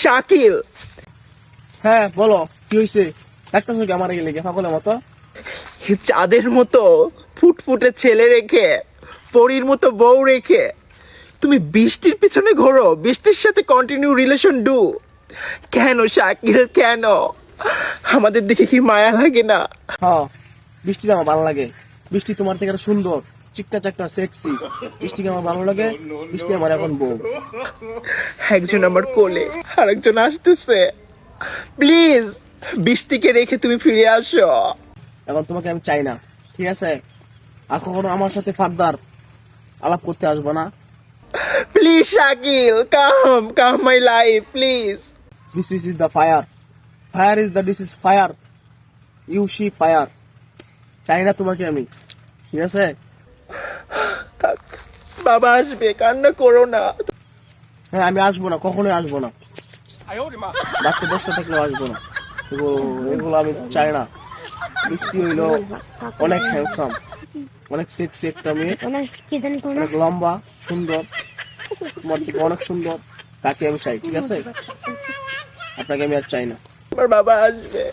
শাকিল। হ্যাঁ বলো, কি হয়েছে? ডাক্তার কি আমার গেলে পাগলের মতো? চাঁদের মতো ফুটফুটে ছেলে রেখে, পরীর মতো বউ রেখে তুমি বৃষ্টির পিছনে ঘোরো, বৃষ্টির সাথে কন্টিনিউ রিলেশন ডু। কেন শাকিল, কেন? আমাদের দিকে কি মায়া লাগে না? হ্যাঁ, বৃষ্টি আমার ভালো লাগে। বৃষ্টি তোমার থেকে আরো সুন্দর, চিকটা চাকটা সেক্সি। বৃষ্টিকে আমার ভালো লাগে। বৃষ্টি আমার এখন বউ। একজন আমার কোলে, আরেকজন আসতেছে। প্লিজ বৃষ্টিকে রেখে তুমি ফিরে আসো। এখন তোমাকে আমি চাই না, ঠিক আছে? আর কখনো আমার সাথে ফার্দার আলাপ করতে আসবো না। Please Shakil, come my life please. This is the fire, fire is the this is fire, you see fire. চাই না তোমাকে আমি, ঠিক আছে? থাক, বাবা আসবে, কান্না করো না। হ্যাঁ, আমি আসবো না, কখনোই আসবো না। বাচ্চা দশটা থাকলেও আসবো না। এগুলো আমি চাই না। বৃষ্টি হইলো অনেক হ্যান্ডসাম, অনেক সেক্সি একটা মেয়ে, অনেক লম্বা, সুন্দর, তোমার থেকে অনেক সুন্দর। তাকে আমি চাই, ঠিক আছে? আপনাকে আমি আর চাই না। আমার বাবা আসবে।